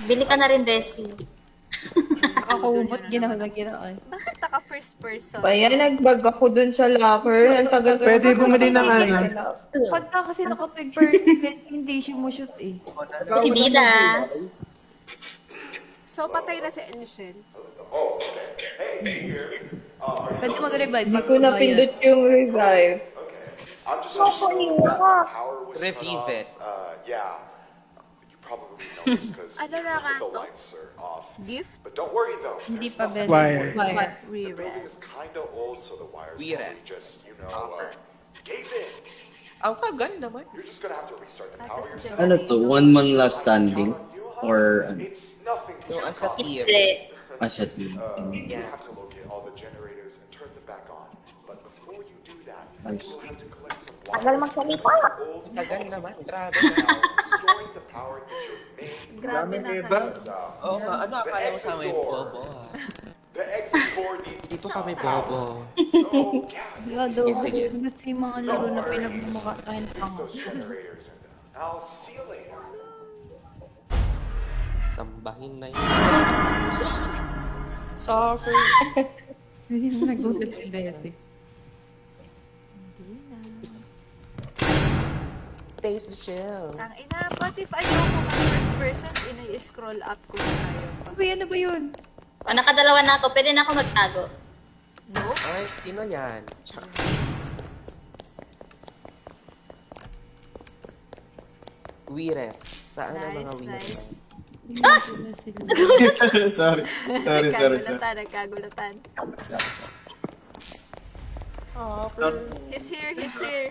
Bili ka na rin, Bessie. Nakakumot, ginawa. Bakit naka first person? Kaya nagbag ako dun sa locker. Ang tagal ko. Pwede bumili ng ano. Pagka kasi naka third person, hindi siya mo shoot eh. Hindi na. So, patay na si Elishel. Pwede mag-revive. Hindi ko napindot yung revive. I'm just assuming that the power was cut Revive off. it. Yeah. You probably know this because Ano na nga the to? lights are off. Gift? But don't worry though. Hindi there's pa nothing best. Wire. to worry. Wire. The building is Re-res. kind of old, so the wires Re-res. probably just, gave in. Ang tagal naman. You're just gonna have to restart the power Tapos yourself. Ano to? One man last standing? Or ano? It's nothing to No, as a team. Hindi. As a team? You have to locate all the generators and turn them back on. But before you do that, Nice. you'll have to collect some Tagal wires. magsalita. Old Tagal naman. Grabe. Now, restoring the power is your main Grabe na kayo. Because, Oo nga, ano akala mo sa amin, bobo? the exit door needs Dito kami bobo. So, yeah, Lado, gusto yung mga laro na pinagmumukhaan fix pang. those generators and I'll see you later. Sambahin na yun. Sorry. Hindi na nagulat si Bessie. Hindi na. Taste the chill. Ang ina, what if ayoko mag first person, ina-scroll up ko na tayo pa? Uy, ano ba yun? O, nakadalawa na ako. Pwede na ako magtago. No? Ay, sino yan? Wires. Saan ang mga Nice, wires? nice. Hindi na sila. sorry. Nagkagulatan. Oh, He's here, he's here.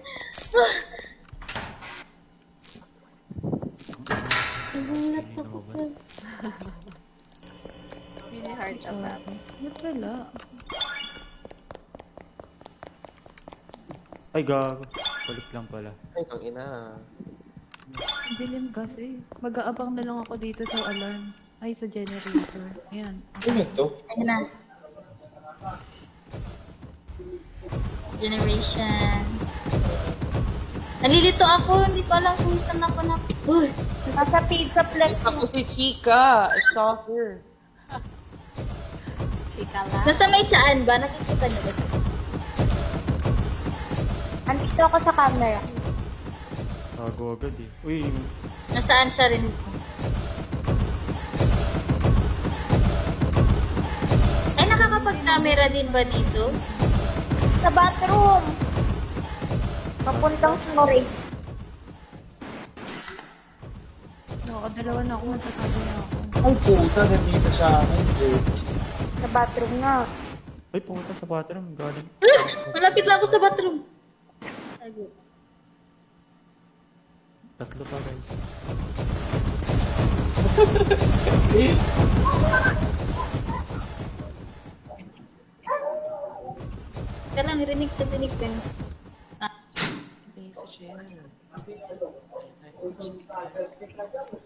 Mini heart attack. Ba't wala? Ay, gago. Balik lang pala. ay, ang ina. Ang dilim kasi. Mag-aabang na lang ako dito sa alarm. Ay, sa generator. Ayan. Ano to? Ayun na. Generation. Nalilito ako. Hindi ko alam kung saan ako na. Uy! Nasa pizza flex. Ako si Chika. Stalker. Chika lang. Nasa may saan ba? Nakikita niyo ba? Andito ako sa camera. Tago agad eh. Uy, Nasaan siya rin? Ay, nakakapag-camera din ba dito? Sa bathroom. Papuntang snorri. Nakakadalawa na ako. Matatago na ako. Ay, puta, nandito sa akin. Sa bathroom nga. ay pumunta sa bathroom. Galing. Malapit lang ako sa bathroom. Tatlo pa, guys. Kaya lang, rinig ko.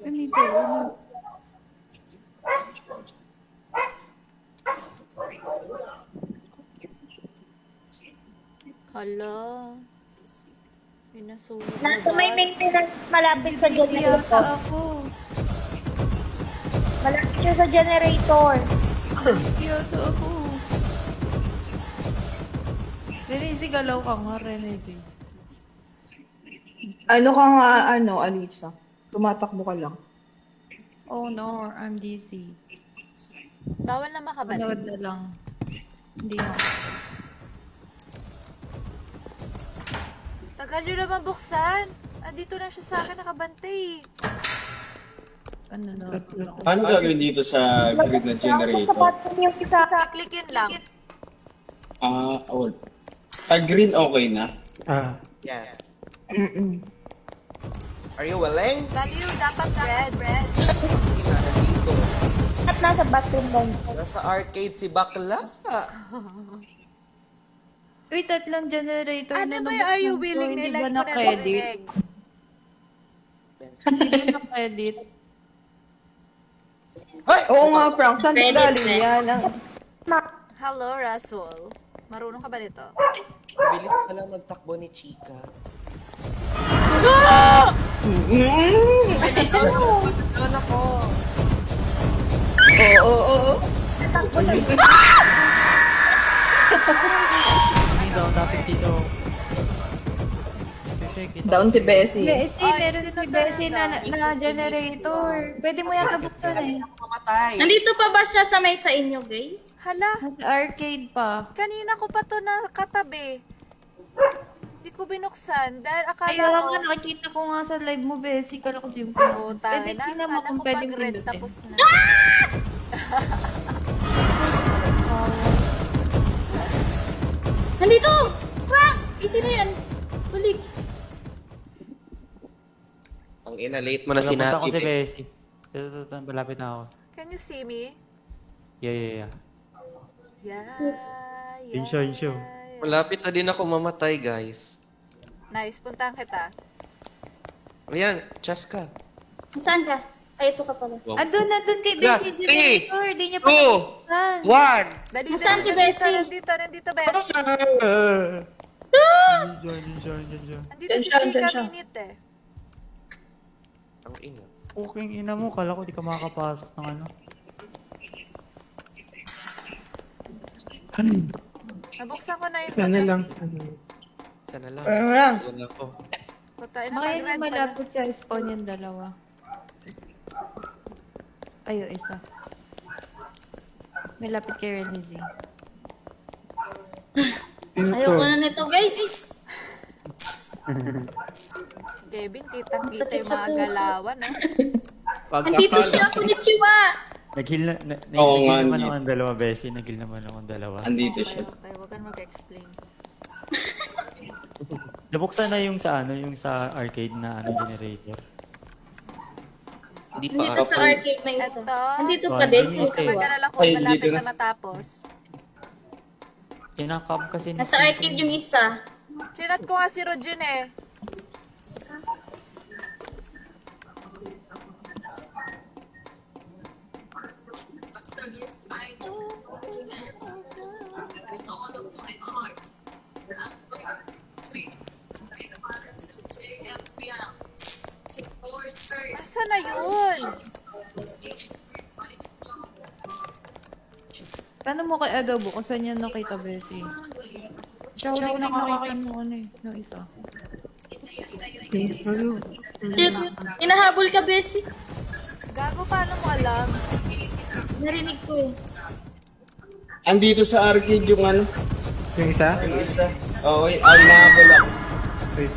Ganito, ano? Hala. Pinasulog Nasa may bus. maintenance malapit sa Yata generator. ako. Malapit siya sa generator. Yata ako. Renezi, galaw ka nga, Renezi. Ano ka nga, Alisa? Tumatakbo ka lang. Oh no, I'm DC. Bawal na makabalik. Panood na lang. Hindi na. Tagal nyo naman buksan. Andito na siya sa akin nakabantay. Ano na? Paano gagawin dito sa grid na Sa generator? bathroom yung isa. Click in lang. Wala. Green okay na? Ah, Yes. Mm-mm. Are you willing? Value dapat red. Hindi na nandito. At nasa bathroom lang. Nasa arcade si Bakla. Uy, tatlong generator Ano na ba nabuksan are you ko. willing Hindi nila? ba Hindi ko na-credit? narinig. Hindi ba na-credit? Hoy! Oo nga, Frank. Saan Credit galing eh. yan? Hello, Rasul. Marunong ka ba dito? Bilis pala magtakbo ni Chika. Ano? Doon ako. Dito, tapos dito. Check it. Down si Bessie. Meron sino si Bessie talaga? na generator. Pwede mo yata buksan eh. Mamatay. Nandito pa ba siya sa may sa inyo, guys? Hala, Nasa arcade pa. kanina ko pa to nakatabi. Hindi ko binuksan dahil akala Kaya ko... nga nakikita ko nga sa live mo, Bessie. Kala ko di mo pinost. Tayo Pwede na, tingnan mo akala kung ko pwedeng pag red pindutin. tapos na. Nandito! Frank! Easy na yan. Balik. Ang ina, late mo na Wala punta ko si sinabi. Bessie. Ito, malapit na ako. Can you see me? Yeah. Yeah. Yun siya. Malapit na din ako mamatay, guys. Nice, puntahan kita. Ayan, chas ka. Saan ka? Ay, ito ka pala. Andun kay Yeah, Bessie three, generator. Di niya pa 2, nabuksan. 1. Dali, Nasaan si dali, Bessie? Nandito, Bessie. Diyan. Nandito Diyan si siya, Chika diyan siya. Minute eh. Ang ina. Puking ina mo, kala ko di ka makakapasok ng ano. Nabuksan ko na yung Sana lang. Sana lang. Ano lang? Wala ko. Putay na Baka yun mag-red yung pala. malapit sa spawn yung dalawa. Ayo, isa. Malapit kay Renzy. Ayoko na nito, guys. Si Kevin, kitang-kita Sakit yung sa mga puso. galawan, ah. Nandito siya. Konnichiwa. Nag-heal Oo nga, naman hindi. ako ng dalawa, Bessie. Nag-heal naman ako ng dalawa. Andito siya. Okay, wag kang mag-explain. Nabuksan na yung sa yung sa arcade na generator. Hindi pa. Nandito sa arcade may isa. Eto. Nandito Oh, pa din. hindi niya stay. Mag-alala ko, Ay, malapit dito na na. matapos. Kinakam kasi ni Nasa arcade yung isa. Chinat ko nga si Rojun eh. Asa na yun? Paano mo kay Adobo kung saan yan nakita, Bessie? Siya ulit na nakita mo ano eh, yung isa. Shit. Hinahabol ka, Bessie. Gago, paano mo alam? Narinig ko eh. Andito sa arcade yung ano, Yung isa? yung isa. Oo, nahabol ako. Wait.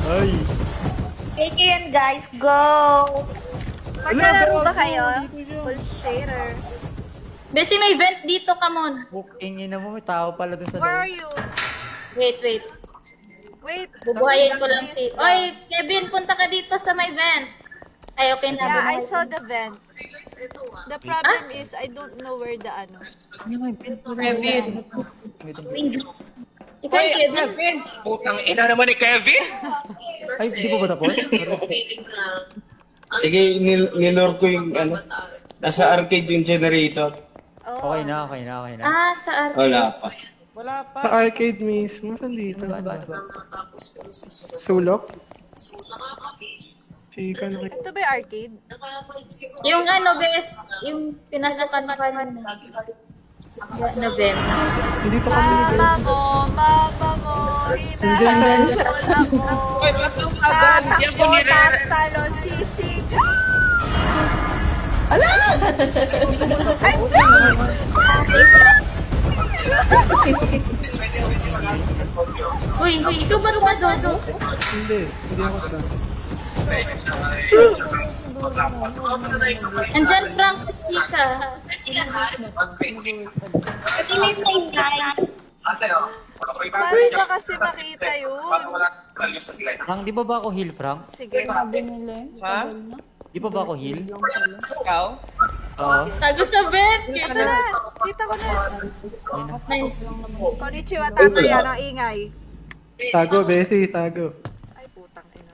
Ay! Take yan, guys. Go! Magkalaro ba kayo? Full shader. Bessie, may vent dito. Come on. Puking ina mo, may tao pala dun sa Where are loob. you? Wait. Wait. Bubuhayin ko lang si... Oy, Kevin, punta ka dito sa may vent. Ay, okay na. Yeah, I Bubuhayin saw ko. the vent. The problem is, I don't know where the ano. Ano may pin? Ikaw, Kevin. Putang ina naman ni Kevin! Ay, di pa ba tapos? Sige, nilor ko yung ano, nasa arcade yung generator. Oh, Okay na. Ah, sa arcade. Wala pa. Wala pa. Sa arcade mismo, saan dito? Sulok? Chika na ito ba yung arcade? Yung ano, Bes, yung pinasukan pa na na vent. Hindi pa kami Mama mo, hinahanap ako. Uy, ba't ang agad? Hindi ako nire- Tatalo, sisig. Uy, ikaw ba Dodo? Hindi ako sa... Andyan, Frank, si Chica. Pati may flame, guys. Paano ba kasi makita yun? Frank, di ba ako heal, Frank? Sige. Ha? Di ba ako heal? Ikaw? Oo. Tago sa vent. Ito na. Kita ko na. Nice. Konnichiwa, tato yan ang ingay. Tago, Bessie, tago. Ay, putang ina.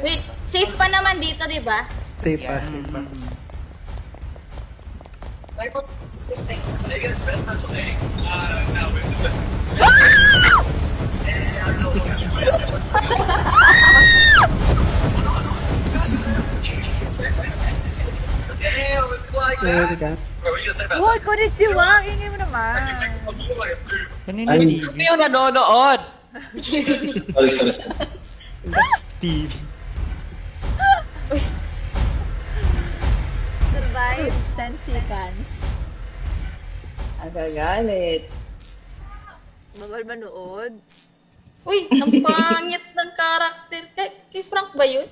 Wait, safe pa naman dito, di ba? Safe pa, safe pa. Ready ka? Hoy, konnichiwa! Ingay mo naman. Kanina Ay. TV. Sino yung nanonood? Sorry. TV. Survive 10 seconds. Agagalit. Bawal manood. Uy, ang pangit ng karakter. Kay Frank ba yun?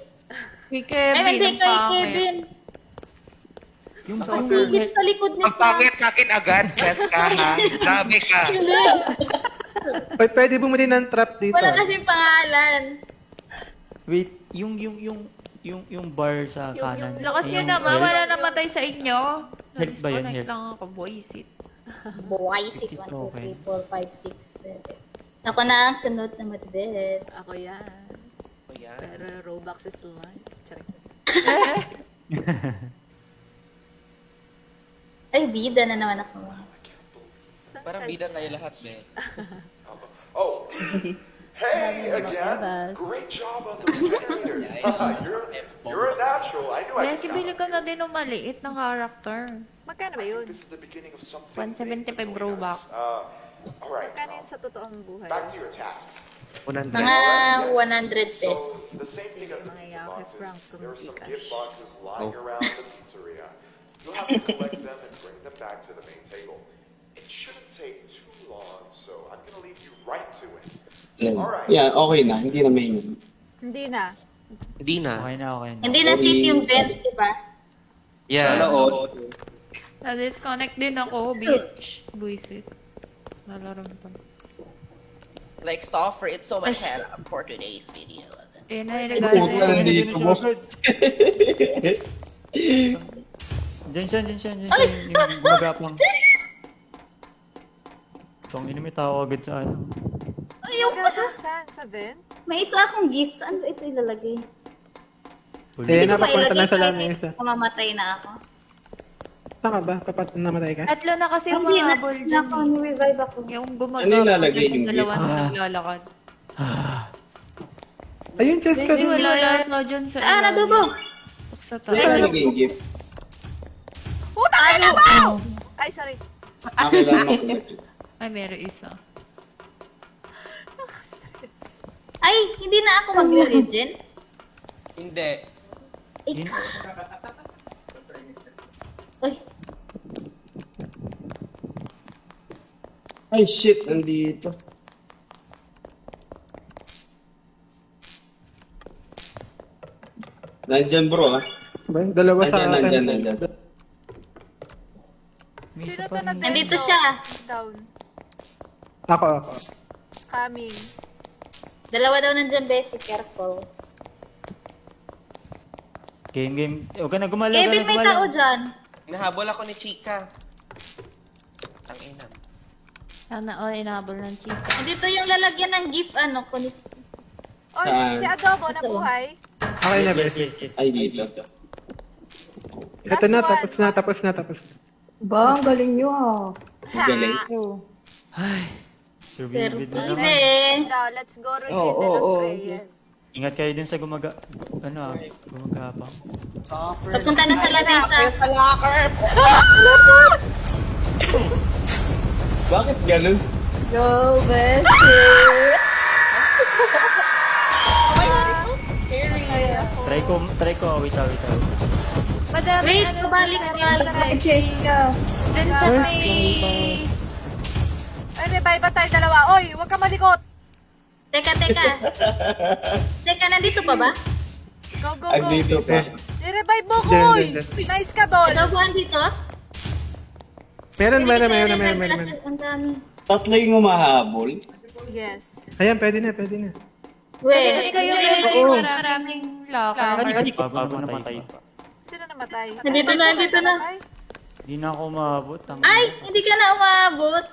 Kay Kevin. Ay, hindi, ang kay pangit. Kevin. Yung Pasigip sa likod ni Ang Frank. pangit sa akin agad, Cheska, ha? Grabe ka. Pwede bumili ng trap dito. Wala kasi pangalan. Wait, yung bar sa kanan. Lakas yung yun naman, health. wala namatay sa inyo. Health ba yun, Na-disconnect health? lang ako, voice it. Boys, 1, 2, 3, 4, 5, 6, 7. Ako na ang sunod na matibet. Ako yan. O yan. Pero Robux is one. Charing. Ay, bida na naman ako. Parang bida tayo lahat, be. Oh, hey again. Bebas. Great job on those generators. You're a natural. I knew I Leslie, could bili count. ka na din ng maliit na character. Magkano ba yun? This is the beginning of something 175 big between Robux. us. All right. Magkano yun sa totoong buhay? Back to your tasks. Ano? Mga 100 So, pesos. the same thing as the Mga pizza yaw kay boxes. Frank There are some Gcash. gift boxes lying around the pizzeria. You'll have to collect them and bring them back to the main table. It shouldn't take too long, so I'm gonna leave you right to it. Yeah, okay na. Hindi na main. Hindi na. Hindi na. Okay na, okay na. Hindi na safe yung vent, diba? Yeah. Nanood. Na-disconnect din ako, bitch. Buisit. Nalaro pa. Like software, it's so much better for today's video. Eh, Puta, narinig nandito, boss. Diyan siya, yung gumagapang. Kung ini may tao agad sa ano. Ayaw pa. Saan? Sa vent? May isa akong gift. Saan ba ito ilalagay? Eh, Hindi ko pa napapunta ilagay na sa kahit lamesa. mamamatay na ako. Saan ka ba? Kapat namatay ka? Tatlo na kasi yung Hindi, mga habol na dyan. ako, ni-revive ako. Yung Ano gumagapang ilalagay yung yung dalawa gift? na naglalakad. Ayun, chest ko. Leslie, wala yata dyan sa Ah, nadubo! Sa Saan taas. nalagay yung gift? Puta ka na ba? Ay, sorry. Akin lang ako. Ay, meron isa. Nakastress. Ay, hindi na ako mag-legend. Hindi. Ikaw. Uy, Ay, shit. Nandito. Nandyan, bro, ha? Ba, dalawa sa Nandyan. May Sino isa to pa na rin. Nandito siya. Down. Ako. Coming. Dalawa daw nandyan, Bessie. Careful. Game. Huwag ka na gumalaw, Kevin, may tao dyan. Nahabol ako ni Chika. Ang ina. Sana all inahabol ng chika. Nandito yung lalagyan ng gift, ano, kunis. Oy, Saan? si Adobo nabuhay. Okay na, Yes, bes. yes. Ay, dito. Ito na, Last one. tapos na. Ba, ang galing nyo ah. Galing. Sir Vivid na naman. Hindi. Now, let's go Regine Oo, de los oo. Reyes. Ingat kayo din sa gumagapang. Papunta na sa lamesa. Bakit ganun? Go, Bessie! Try ko, wait. Madami, Wait, ano, kabalik sa nga lang. Check ka. Dun sa may... Ay, revive ba tayo dalawa? Oy, huwag ka malikot. Teka. Teka, nandito pa ba? Go. Andito pa. I-revive mo ko, Diyan, oy. diyan. Nice ka, Dol. Adoboan dito? Meron. Ang dami. Tatlo yung humahabol. Yes. Ayan, pwede na. Wait, Kayo Oo. maraming locker. Bago namatay. Sino namatay? Nandito na. Namatay? Hindi na ako umabot. Ay, hindi ka na umabot.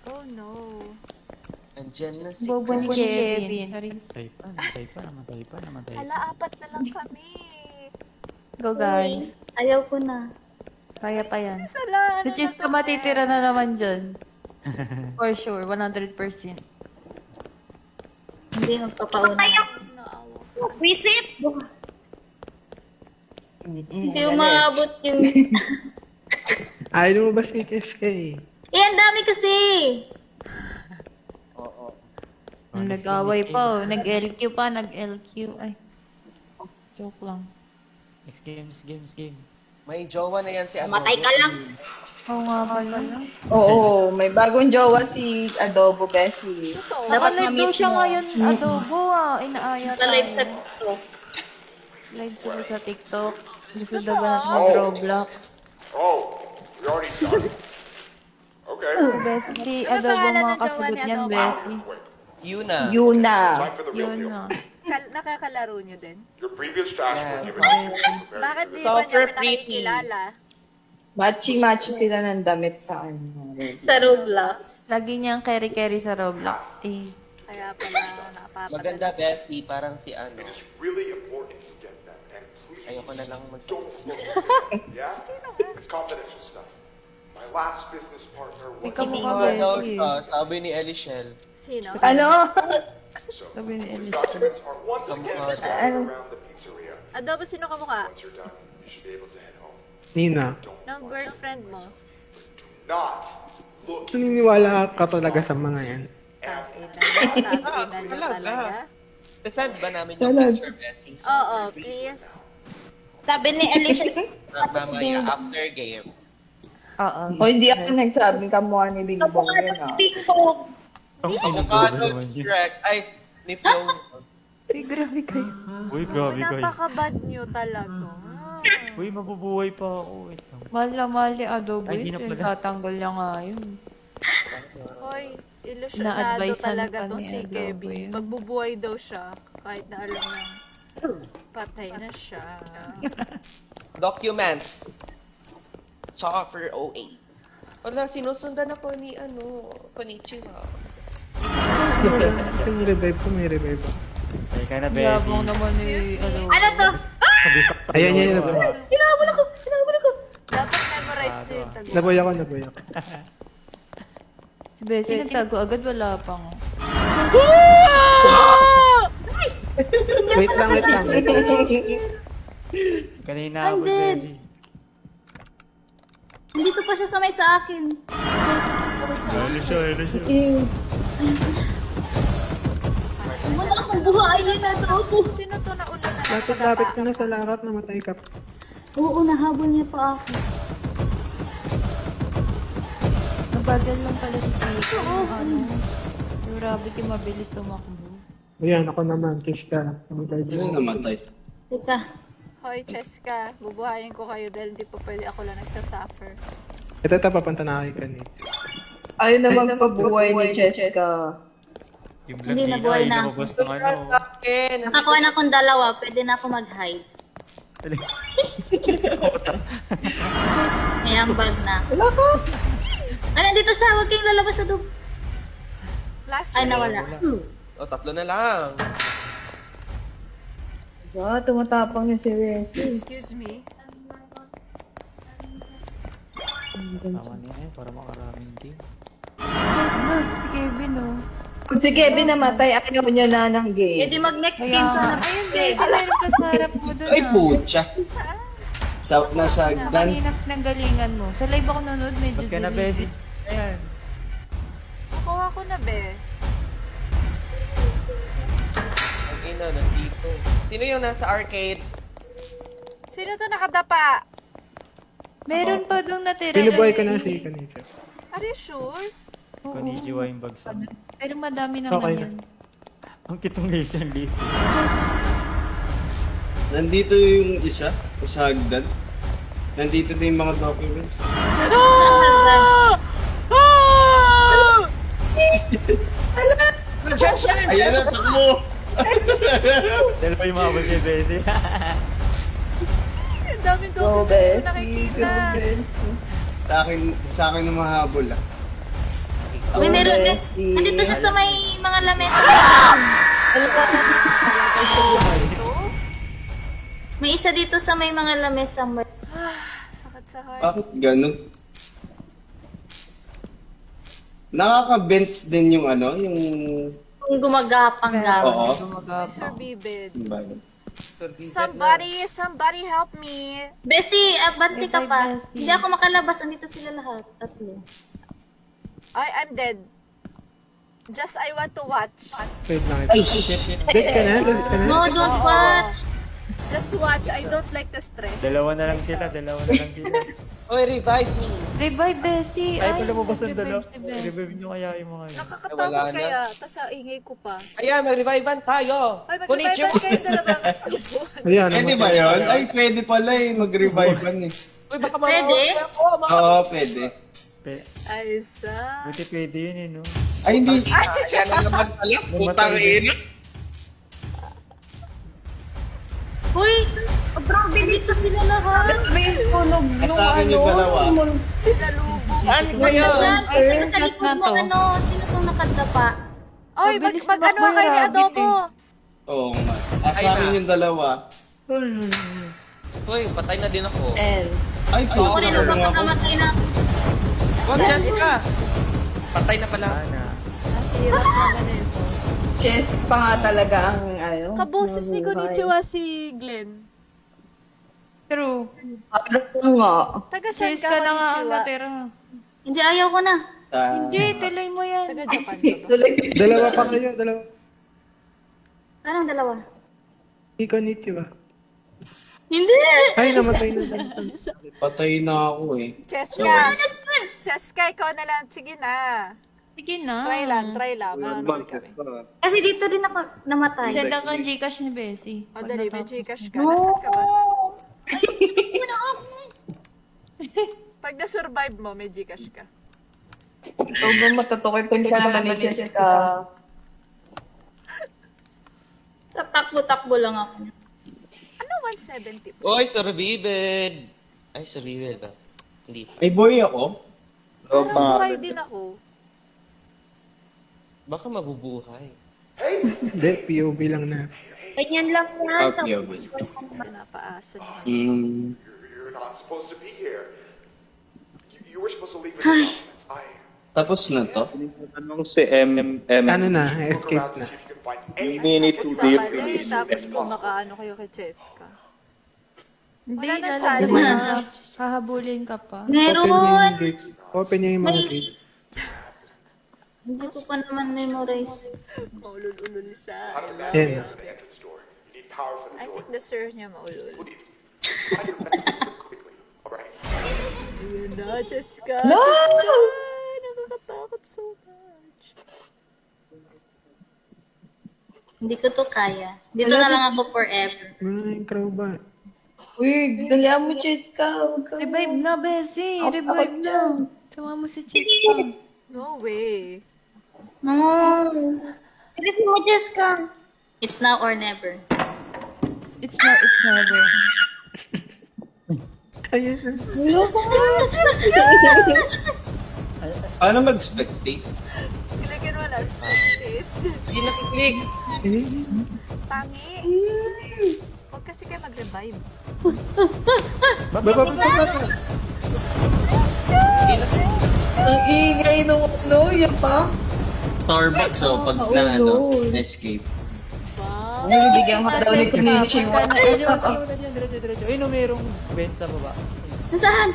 Oh, no. Andiyan na si Bobo ni Kevin. Namatay pa. Hala, 4 na lang kami. Go guys. Ayaw ko na. Kaya pa yan. Sala, Si Chief ka matitira na naman dyan. For sure, 100%. Hindi magpapauna. Visit! Hindi umaabot yung... Ayaw mo ba si HSK? Eh, ang dami kasi! Nag-away pa, oh. Nag-LQ pa, nag-LQ. Ay. Joke lang. Game. May jowa na yan si Adobo. Matay ka lang! Oo nga pala. Oo, may bagong jowa si Adobo Bessie. Totoo. Dapat Nakalive daw ma-mute siya mo. ngayon, Adobo ah. Inaaya Live sa tayo. TikTok. Live sila sa TikTok. Gusto daw ba natin mag-Roblox? Oh, we already done. Okay. Si Bessie, si Ano Adobo pangalan mga ng jowa kasagot ni niyan, Adobo? Bessie. Yuna. Yuna. Time for the real Yun deal. na. Nakakalaro nyo din? Your previous tasks were Yeah. given to you. Very Bakit good. di ba niya Super pinakikilala? Matchy-matchy sila ng damit sa ano. Sa Roblox. Lagi niyang carry-carry sa Roblox. Eh. Kaya pala nakapapadalas. Maganda, Bessie. Parang si ano. It is really important you get them, and please Ayoko na lang mag- don't look into it. Yeah? It's confidential stuff. My last business partner was Ikaw mo Oh, ka, no, Bessie. sabi ni Elishel. Sino? Ano? so. Sabi ni These Ellie. documents are once again scattered around the pizzeria. Adobo, sino kamukha? Once you're done, you should be able to head home. Nina, Ng girlfriend mo? Do not look naniniwala ka talaga sa mga yan. Tangina nyo talaga. Sasend ba namin yung picture, Bessie? So, Oo, please. Sabi ni Alicia, mamaya after game. Oo. O hindi ako nagsabing kamukha ni Bing Bong yun ah. Ang Avocado, naman yun. Shrek. Ay, ni Flo. Uy, grabe kayo. Uy, grabe kayo. Napaka-bad nyo talaga. Uy, mabubuhay pa ako. Wait lang. Mahal na mahal ni Adobo. Ay, di Yun, na pala. tatanggal niya nga yun. Hoy, ilusyonado Na-advisean talaga pa tong ni si Adobo Kevin. yun. Magbubuhay daw siya kahit na alam niya patay na siya. Documents. Suffer 08. Wala, sinusundan ako ni Konnichiwa. Yung revive ko, may revive ako. Ay, ka na, Bessie. Yabang naman ni Adobo. ano to? Kabisak sa Ayan, yan, lolo, ah. Hinahabol ako! Dapat memorize yung tago. Naboy ako. Si Bessie nagtago agad, wala pang. Wait lang. Kanina I'm ako, dead. Bessie. Nandito pa siya sa may sa akin. Ano siya. Wala akong buhayin na to. Sino to na una na Lapit ko na sa larat, namatay ka. Oo, nahabol niya pa ako. Nabagal lang pala si Tito. Ano? Yung rabbit yung mabilis tumakbo. Ayan, ako naman. Kish ka. Namatay Sino din. namatay? Teka. Hoy, Cheska, bubuhayin ko kayo dahil di pa pwede ako lang nagsasuffer. Ito, papunta na kay kanina. Ayaw naman pabuhay ni Cheska. Yung Hindi, vlog nila, nabuhay yung na. lumabas ng ano. Nakakuha na akong dalawa. Pwede na ako mag-hide. May ambag na. Wala ka? Ah, nandito siya. Huwag kayong lalabas na doon. Last Ay, nawala. O, 3 na lang. Diba, tumatapang niya si Bessie. excuse me. Tama niya eh, para makaraming game. Ano? Si Kevin oh. Kung si Kevin namatay, ayaw niya na ng Eh, game. di mag-next Kaya game ka nga. na. Ayun, Kevin, meron ka sa harap mo doon Ay, putya. Nasa hagdan. Kanina nanggalingan mo. Sa live ako nanonood, medyo Mas ka na, delay. Bessie. Ayan. Nakuha ko na, be. Ang ina, nandito. Sino yung nasa arcade? Sino to nakadapa? Meron pa doon natira. Pinubuhay ka na si kanina. Are you sure? Konnichiwa yung bagsak. Pero madami naman Okay na. yan. Ang kitong nation lead. Nandito yung isa, sa hagdan. Nandito din yung mga documents. Ayan na, takbo! Dalawa yung mabal kay Bessie. Ang daming Go, documents ko Bessie. nakikita. Go, Bessie. Sa akin na mahabol ah. May meron. Bessie. Nandito siya sa may mga lamesa. May isa dito sa may mga lamesa. Sakit sa heart. Bakit ganun? Nakaka-bench din yung ano, yung... Kung gumagapang-gapang. Oo. Sir Bibid. Somebody help me. Bessie, abante ka pa. Bessie. Hindi ako makalabas. Andito sila lahat. Tatlo. I'm dead. Just I want to watch. Wait lang. Ay, shit. Dead ka na? Dead ka na? No, don't watch. Just watch. I don't like to stress. Dalawa na lang sila. Oy, revive me. Revive, Bessie. Ay, pala mo ba sa revive dalawa? si Bessie. Revive nyo kaya yung mga yun. Nakakatakot Wala na. kaya. Tapos ingay ko pa. Ayan, mag-revivean tayo. Ay, Konnichiwa. mag-revive kayo dalawang subo. Ayan, Pwede ba yun? Ay, pwede pala eh. Mag-revive eh. Uy, baka Pwede? mawawala ako. Oo, pwede. Ay, sa. Buti pwede yun eh, no? Ay, hindi. Ayan na naman pala. Putang ina. Uy, grabe dito sila lahat. Sa akin yung dalawa. Sinalubong. Ano ba yun? Ay, taga sa likod mo, ano? Sino itong nakadapa? Ay, Mabilis mag-ano tumakbo kayo ni yung Adobo. Oo nga. Sa akin yung dalawa. Uy, patay na din ako. Ay, Ako puto rin, na lang ako. makamatay na. Wag dyan ka. Patay na pala. Sana. Ang hirap naman ito. Chess pa nga talaga ang ano. Kaboses ni Konnichiwa si Glenn. True. Ano nga? Taga saan Chase ka, ka na nga ang Konnichiwa? natira. Hindi, ayaw ko na. Hindi, tuloy mo yan. Taga Japan ka ba? Tuloy. Dalawa pa kayo, dalawa. Anong dalawa? Konnichiwa. Hindi! Ay, namatay na din. Patay na ako eh. Cheska. Cheska, ikaw na lang. Sige na. Sige na. Try lang. Manonood kami. Kasi dito din ako namatay. Send ako ang Gcash ni Bessie. O, dali, may Gcash ka. Nasaan ka ba? Pag na-survive mo, may Gcash ka. Sobrang matutukoy pa naman ni Jessica. Takbo-takbo lang ako. Ano 170 po? Uy, survived. Ay, survived ba? Hindi pa. Ay, boy ako? Parang buhay din ako. Baka mabubuhay. Hindi, POV lang na. Ganyan lang yan. Okay, okay. Pinapaasa naman. You're not supposed to be here. You were supposed to leave in the comments. Tapos na to? Ano na, Look escape around to na. see if you can find anything. Tapos sa mali, tapos bumakaano kayo kay Cheska. Hindi, Wala na lalagyan challenge. mo na. Hahabulin ka pa. Open niya Meron! yung gate. Open niya yung mga gate. Hindi ko pa naman memorize. Maulul-ulul siya. How to Yeah. navigate to the entrance door. You need power for the I door. think the sir niya maulul. Please, find your mechanism quickly. Alright. Ayun na, Cheska. No! Cheska! Nakakatakot so much. Hindi ko to kaya. Dito na lang ako forever. Ano yung crowbar? Uy, dalihan mo, Jessica. Huwag ka. Revive na, Bessie. Ako Revive na. Tawa mo si Chika. No way. No! Bilis mo, Jessica! It's now or never. It's never. Ayun na. Paano mag-spectate? Kilagyan mo na space. Hindi nakiklik. Tangi. Huwag kasi kayo mag-revive. Ang ingay nung ano, yan pa. Starbucks oh, pag na ano, escape. Bibigyan ka daw ni Konnichiwa. Diretso. Ayun, merong vent sa baba. Nasaan?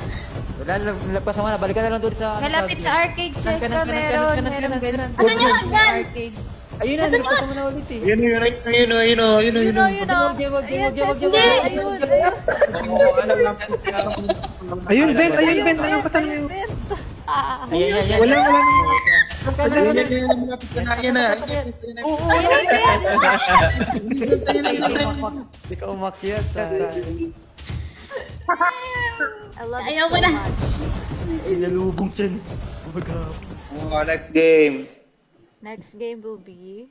Wala, nalagpasan mo na. Balikan na lang doon sa... Malapit sa arcade, Cheka. Kanan. Meron ganun. Asan yung hagdan? Arcade. Ayun na, nalagpasan mo na ulit eh. Yun, Yun o. Wag Ayan, Cheska. Hindi. Ayun. Ayun, Ben! Ayun, Ben! Ayun, pasan mo yung... Ayan. Wala na. Hindi ka umakyat. I love it Ayaw so mo na. much. Inalubong siya. Next game. Next game will be...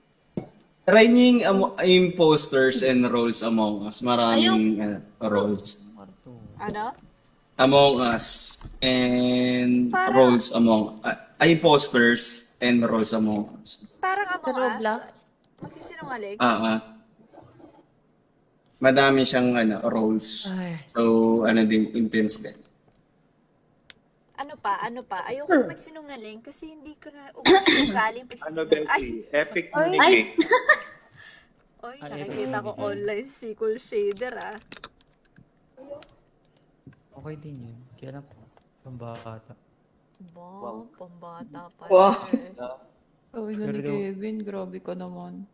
Try niyo yung imposters and roles Among Us. Maraming roles. Ano? Among Us and Para- roles Among imposters and roles Among Us. Parang Among Us. Roblox. Magsisinungaling. Madami siyang roles. So, din, intense din. Ano pa? Ayoko na magsinungaling kasi hindi ko na ugaling pagsisinungaling. Epic Ay! Oy, Ano nakikita ito? ko online SQL shader ah. Okay din yun. Kaya lang po. Pambata. Wow, pambata pa Wow. eh. Uy, na ni Pero daw- Kevin, grabe ka naman.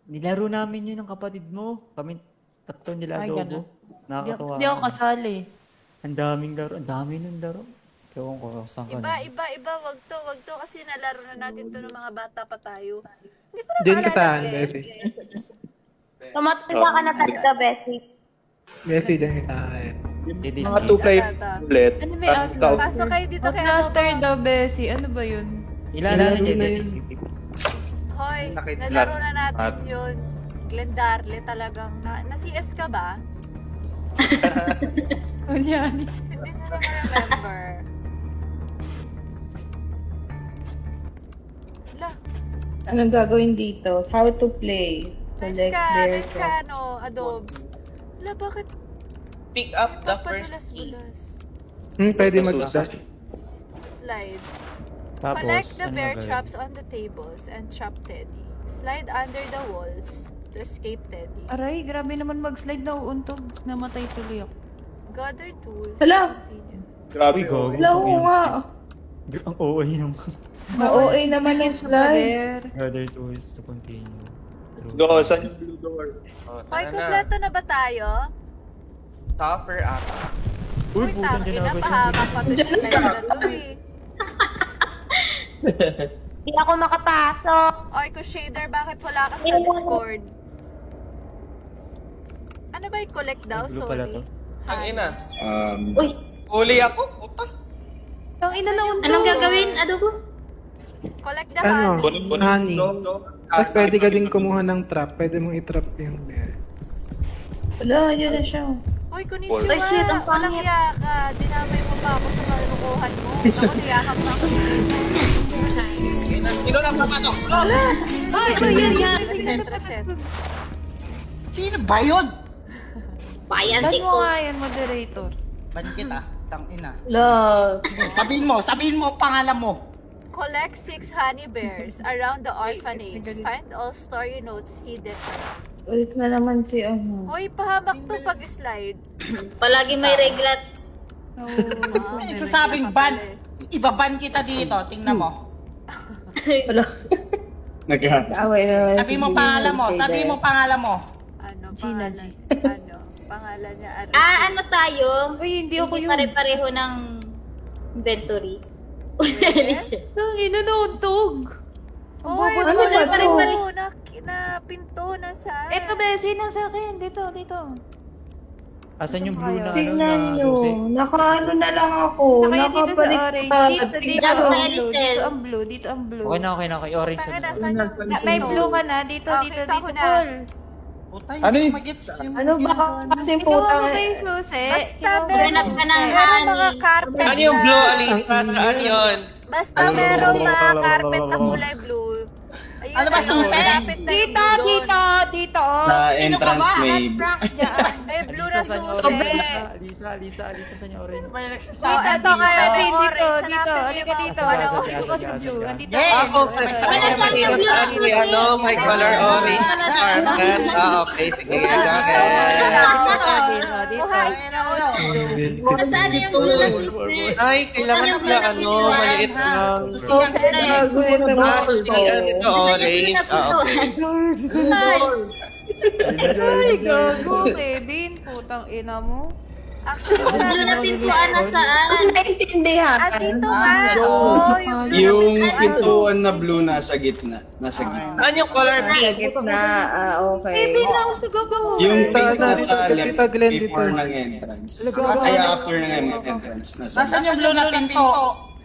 Nilaro namin yun ng kapatid mo. Kami tatlo nila Ay, adobo. ganun. Nakakatawa. Hindi ako kasali. Ang daming laro. Ang dami ng laro. Ewan ko saan ka na. Iba, wag to kasi nalaro na natin to ng mga bata pa tayo. Hindi ko na Diyan maalala kita, eh. Bessie. Tumatanda ka na talaga, Bessie. Bessie, diyan kita. Ladies Mga game. 2-play Tata. ulit. Ano may Outlast? Pasok kayo dito kay ano Outlast ba? daw, Bessie. Ano ba yun? Ilan Nilaro niya na Ladies yun. game. Hoy, Nakita- nalaro na natin At- yun. Glendarle talagang na-CS ka ba? Kunyari. Hindi na remember. La, Anong gagawin dito? How to play. Select their nice ka, ano, Adobes. La, bakit Pick up the first key. papadulas-bulas? Pwede Masusunod. mag-dash. Slide. Tapos, Collect the ano bear gagawin? traps on the tables and trap Teddy. Slide under the walls to escape Teddy. Aray, grabe naman mag-slide na uuntog. Namatay tuloy ako. Gather tools. Hala! Continue. Grabe. Uy, go. Wala ko nga. Ang OA nung Ma-OA naman yung slide. There. other tools to continue. True. Go, saan yung blue door? Oh, Hoy, tara na. kompleto na ba tayo? Topper ata. Uy, Uy, putang tangin din na, ako pahamak pa to si Glenn na to eh. Hindi ako makapasok. Oy, shader, bakit wala ka sa Discord? Ano ba yung collect daw? Ay, blue pala to. Sorry. Ang ina. Uy, Huli ako. Puta. Ang ina na untog. anong gagawin, adobo? Collect the Ano? honey. Kunin ko Honey. Go, go. Tapos pwede ka din kumuha ng trap. Pwede mong i-trap yung bear. Wala, yun na siya. Uy, konnichiwa. Ay, shit, ang pangit. Walang iya ka. Dinamay mo pa ako sa kalukuhan mo. Ako, niyakap pa ako. Sino na pumatok? Ay, yan, yan. Reset. Sino ba yun? Bayan Ban si mo ko. nga yan, moderator. Ban kita, tang ina. Love. Sabihin mo, pangalan mo. Collect 6 honey bears around the orphanage. Find all story notes hidden around. Ulit na naman si ano. Hoy, pahamak to pag-slide. Palagi may reglat. No. Ah, Ay, nagsasabing ban. Ibaban kita dito, tingnan mo. Wala. Nag- Away na. Sabihin mo pangalan mo, sabihin mo pangalan mo. Ano, Gina, pangalan? Ano, pangalan niya, Arisa. Ano tayo? Uy, hindi ako Hindi yun. pare-pareho ng inventory. Ang ina na untog. Hoy, Ano wala ba pa to? rin na pinto na saan? Ito, Bessie, nasa akin. Dito. Asan yung blue na ano Tingnan na nyo. susi? Nakaano na lang ako. Saka yan dito sa orange. Nakabaliktad. Dito Diyan, ang may blue. Lisel. Dito ang blue. Dito ang blue. Okay na, okay. Orange Tanga na, na. saan yung May pinto? blue ka na. Dito, Ah, dito, kita ko dito, na. Paul. Puta, Ano hindi yun? ko magets yung Ano ba kasi Kinuha putang mo ba yung susi? Basta Kinuha mo meron, Hanap ka ng meron mga honey. carpet Ano yung blue, na, Alita? Saan yun? basta meron mga carpet na kulay blue. Ayun, Ano ba, susi? malapit na yung Dito, blue doon. dito. Sa entrance may... May blue na Alisa, saan yung susi. orange? Alisa, saan yung orange? May Oh, nagsasabi eto kaya dito. may Dito, orange. dito. Hanapin niyo Halika yung dito. mga Asa, orange. Dito ka sa asa, blue. asa. Andito Yes! ako. Ako, may Ay, mahirap kasi may color orange carpet. Okay, sige. Dito. Saan yung blue na susi? Ay, kailangan pala maliit lang. Gagawin na Susian ito orange. Okay. Ay, gago, Kevin. Putang ina mo. Actually, wala Blue na na. pintuan na saan? Hindi naintindihan. Ah, dito nga. Oh, yung blue Yung na pintuan. pintuan na blue nasa gitna. Nasa gitna. Saan yung color pink? Gitna. Okay. Kevin na gusto gagawa. Yung Dito, pink dito, nasa dito, left dito, Glenn, dito. before ng entrance. Ay, after ng entrance. Nasaan yung blue na pinto?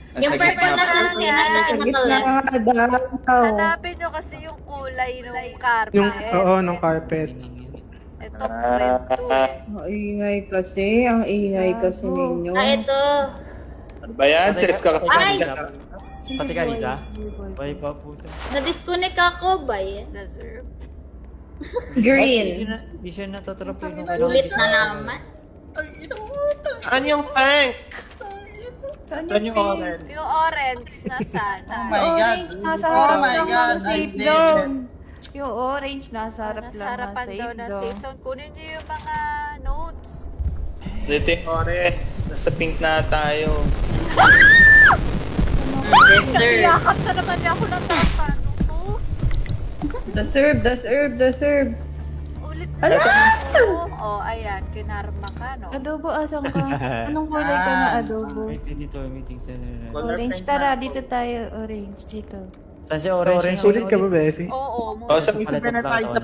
Yung Nasa purple na gitna. susi, nasa Gitna pinaka-left. nga daw. Hanapin nyo kasi yung kulay ng carpet. Yung, oo, ng carpet. Ito, red to eh. Ang ingay kasi. Ang ingay kasi ninyo. Ito. Ano ba yan? Chess ka Ay! Pati ka, Lisa? Bye pa, puta. Na-disconnect ako ba eh? Deserve. Green. Di siya natatrap yung Ulit na naman. Saan yung tank? Saan Saan yung pink? orange? Yung orange na sana. Oh my God. Orange, nasa Oh harap my lang God, ng safe I did zone. Yung orange, nasa harap Nasa lang na harapan daw safe na zone. safe zone. Kunin niyo yung mga notes. Dito yung orange. Nasa pink na tayo. Yes, sir. Yakap na naman niya ako ng tapa. Ano? The serve. Ulit Ala! na. Oh, ayan. Kinarma ka, no? Adobo, asan ka? Anong kulay ka na adobo? Meeting dito, meeting center. Orange, tara. Dito tayo, orange. Dito. Saan si orange? Sulit ka ba, Beshi? Oo. O, sa Palit ng plato na.